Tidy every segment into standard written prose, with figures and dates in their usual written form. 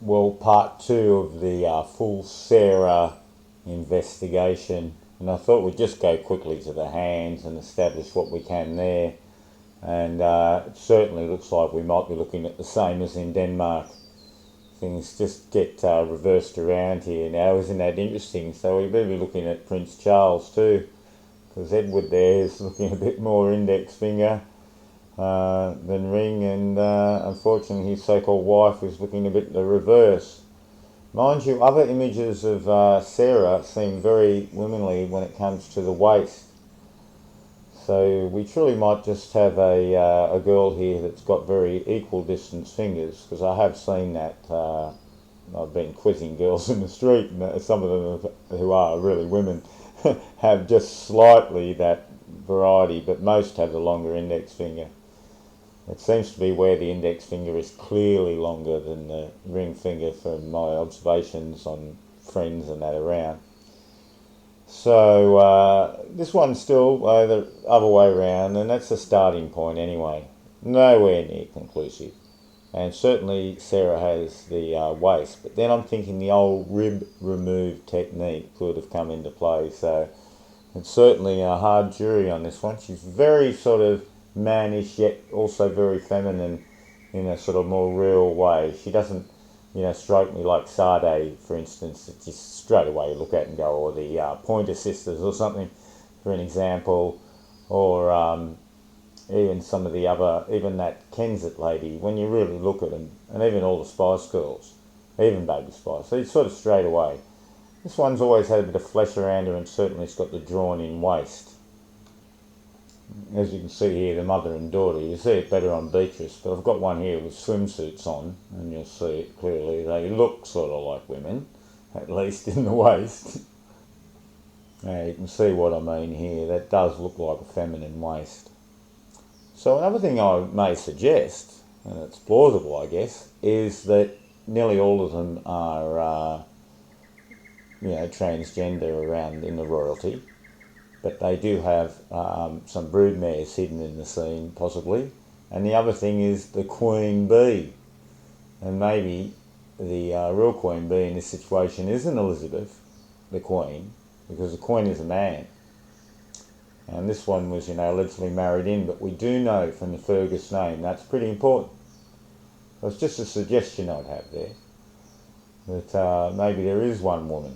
well, part two of the full Sarah investigation, and I thought we'd just go quickly to the hands and establish what we can there. And it certainly looks like we might be looking at the same as in Denmark. Things just get reversed around here now. Isn't that interesting? So we better be looking at Prince Charles too, because Edward there is looking a bit more index finger than ring, and unfortunately his so-called wife is looking a bit the reverse. Mind you, other images of Sarah seem very womanly when it comes to the waist. So we truly might just have a girl here that's got very equal distance fingers, because I have seen that. I've been quizzing girls in the street, and some of them who are really women have just slightly that variety, but most have the longer index finger. It seems to be where the index finger is clearly longer than the ring finger from my observations on friends and that around. So this one's still the other way around, and that's the starting point anyway. Nowhere near conclusive. And certainly Sarah has the waist, but then I'm thinking the old rib remove technique could have come into play. So it's certainly a hard jury on this one. She's very sort of mannish, yet also very feminine in a sort of more real way. She doesn't, strike me like Sade, for instance, that just straight away you look at and go, or the Pointer Sisters or something, for an example, or even some of the other, even that Kensett lady, when you really look at them, and even all the Spice Girls, even Baby Spice, so it's sort of straight away. This one's always had a bit of flesh around her, and certainly it's got the drawn-in waist. As you can see here, the mother and daughter, you see it better on Beatrice, but I've got one here with swimsuits on, and you'll see it clearly. They look sort of like women, at least in the waist. Now you can see what I mean here. That does look like a feminine waist. So another thing I may suggest, and it's plausible I guess, is that nearly all of them are transgender around in the royalty. But they do have some broodmares hidden in the scene, possibly. And the other thing is the queen bee. And maybe the real queen bee in this situation isn't Elizabeth, the queen, because the queen is a man. And this one was, allegedly married in, but we do know from the Ferguson name that's pretty important. So it's just a suggestion I'd have there, that maybe there is one woman.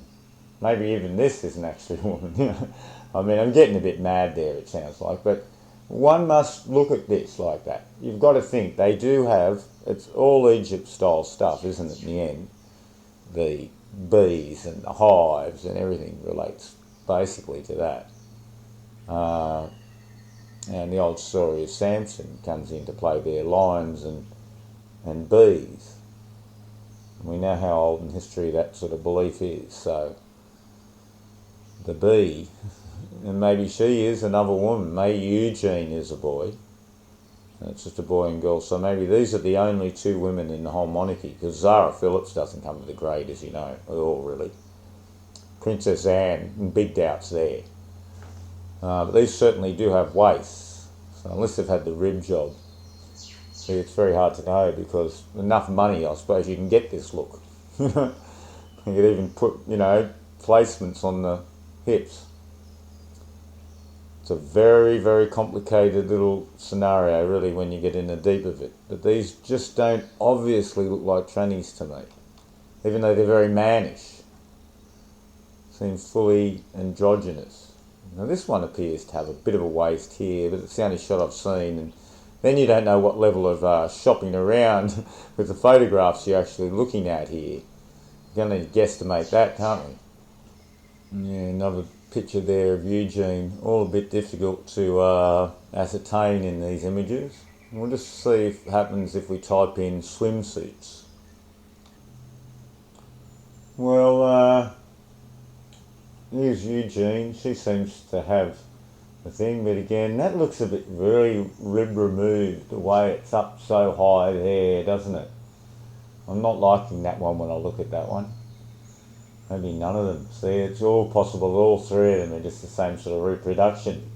Maybe even this isn't actually a woman. I mean, I'm getting a bit mad there, it sounds like, but one must look at this like that. You've got to think, they do have, it's all Egypt-style stuff, isn't it, in the end? The bees and the hives and everything relates basically to that. And the old story of Samson comes into play there, lions and bees. And we know how old in history that sort of belief is, so the bee, and maybe she is another woman. Maybe Eugene is a boy. It's just a boy and girl. So maybe these are the only two women in the whole monarchy, because Zara Phillips doesn't come to the grade, as you know, at all, really. Princess Anne, big doubts there. But these certainly do have waists. So unless they've had the rib job, see, it's very hard to know, because enough money, I suppose, you can get this look. You could even put, placements on the hips. It's a very, very complicated little scenario, really, when you get in the deep of it. But these just don't obviously look like trannies to me, even though they're very mannish. Seem fully androgynous. Now this one appears to have a bit of a waist here, but it's the only shot I've seen. And then you don't know what level of shopping around with the photographs you're actually looking at here. You're going to guesstimate that, can't we? Yeah, another picture there of Eugene, all a bit difficult to ascertain in these images. We'll just see if it happens if we type in swimsuits. Well, here's Eugene. She seems to have the thing, but again, that looks a bit very rib removed, the way it's up so high there, doesn't it? I'm not liking that one when I look at that one. Maybe none of them. See, it's all possible. All three of them are just the same sort of reproduction.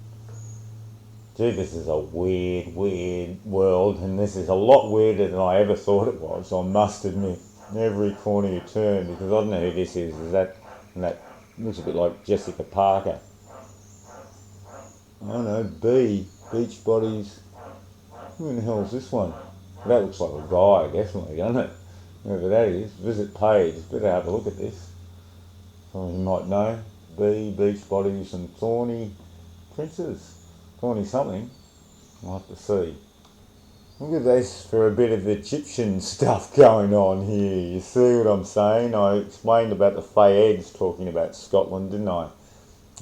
Gee, this is a weird, weird world, and this is a lot weirder than I ever thought it was, I must admit. every corner you turn, because I don't know who this is. Is that, and that looks a bit like Jessica Parker. I don't know, Beach Bodies. Who in the hell is this one? That looks like a guy, definitely, doesn't it? Whoever that is. Visit page. Better have a look at this. Someone you might know. Beach Bodies and Thorny Princes. Thorny something. I'll have to see. Look at this for a bit of Egyptian stuff going on here. You see what I'm saying? I explained about the Fayeds talking about Scotland, didn't I?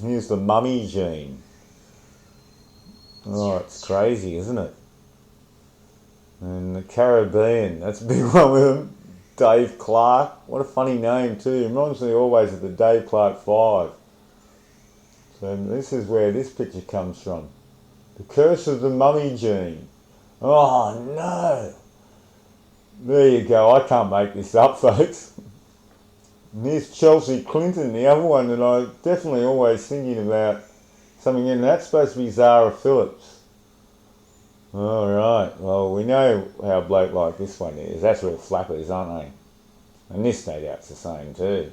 Here's the mummy gene. Oh, it's crazy, isn't it? And the Caribbean, that's a big one with him. Dave Clark. What a funny name too. Reminds me always of the Dave Clark 5. So this is where this picture comes from. The curse of the mummy gene. Oh no! There you go, I can't make this up, folks. And here's Chelsea Clinton, the other one that I'm definitely always thinking about something in. That's supposed to be Zara Phillips. Alright, well we know how a bloke like this one is. That's real flappers, aren't they? And this no doubt's the same too.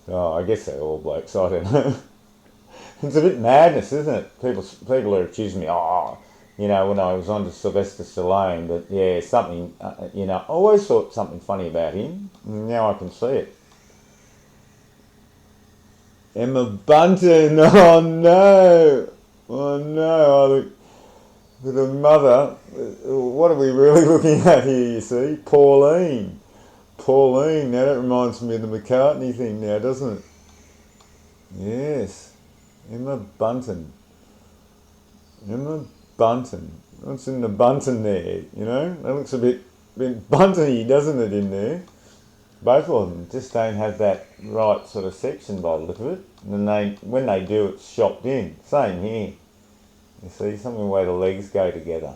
Oh, I guess they're all blokes, I don't know. It's a bit madness, isn't it? People are accusing me, when I was on to Sylvester Stallone, but yeah, something, I always thought something funny about him. Now I can see it. Emma Bunton, oh no! Oh no, the mother, what are we really looking at here, you see? Pauline, now that reminds me of the McCartney thing now, doesn't it? Yes, Emma Bunton. What's in the bunton there, That looks a bit buntony, doesn't it, in there? Both of them just don't have that right sort of section by the look of it. And then when they do, it's shopped in. Same here. You see, something the way the legs go together.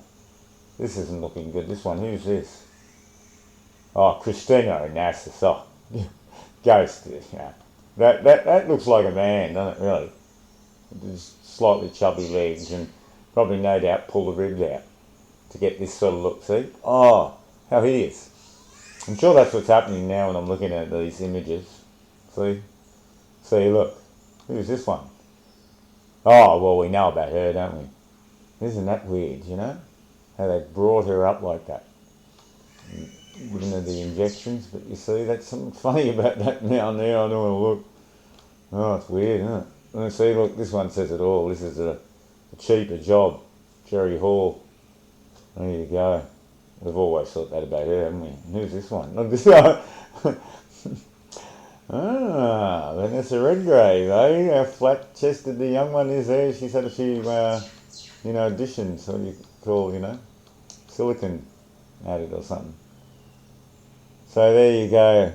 This isn't looking good. This one, who's this? Oh, Christina Onassis. Oh, ghost. Yeah. That looks like a man, doesn't it, really? Just slightly chubby legs and probably no doubt pull the ribs out to get this sort of look, see? Oh, how hideous. I'm sure that's what's happening now when I'm looking at these images. See, look. Who's this one? Oh, well, we know about her, don't we? Isn't that weird, How they brought her up like that. Giving her the injections, but you see, that's something funny about that now. I don't want to look. Oh, it's weird, isn't it? And see, look, this one says it all. This is a cheaper job. Jerry Hall. There you go. We've always thought that about her, haven't we? And who's this one? Look, this one. Vanessa Redgrave, eh? How flat-chested the young one is there. She's had a few, additions. What do you call, silicone added or something. So there you go.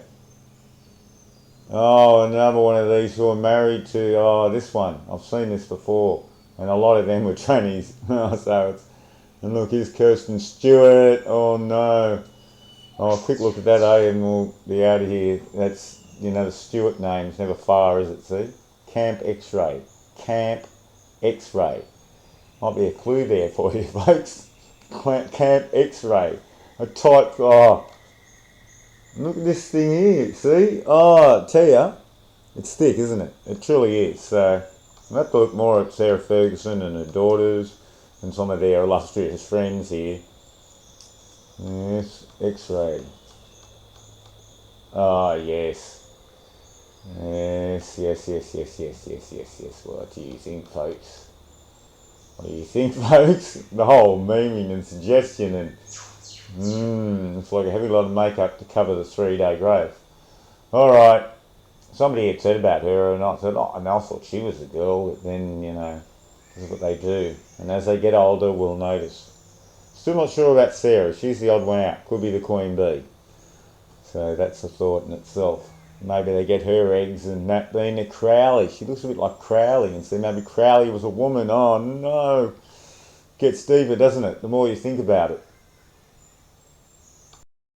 Oh, another one of these who are married to, this one. I've seen this before. And a lot of them were trannies. And look, here's Kirsten Stewart. Oh no. Oh, quick look at that, and we'll be out of here. That's, the Stewart name's never far, is it, see? Camp X-Ray. Camp X-Ray. Might be a clue there for you, folks. Camp X-Ray. A type, look at this thing here, see? Oh, I tell ya, it's thick, isn't it? It truly is. So, I'll have to look more at Sarah Ferguson and her daughters and some of their illustrious friends here. Yes, X-ray. Oh, yes. Yes. What do you think, folks? The whole memeing and suggestion and it's like a heavy lot of makeup to cover the 3-day growth. Alright. Somebody had said about her and I said, and I thought she was a girl, but then, this is what they do. And as they get older, we'll notice. Still not sure about Sarah. She's the odd one out. Could be the queen bee. So that's a thought in itself. Maybe they get her eggs and that being a Crowley. She looks a bit like Crowley. And so maybe Crowley was a woman. Oh no. Gets deeper, doesn't it? The more you think about it.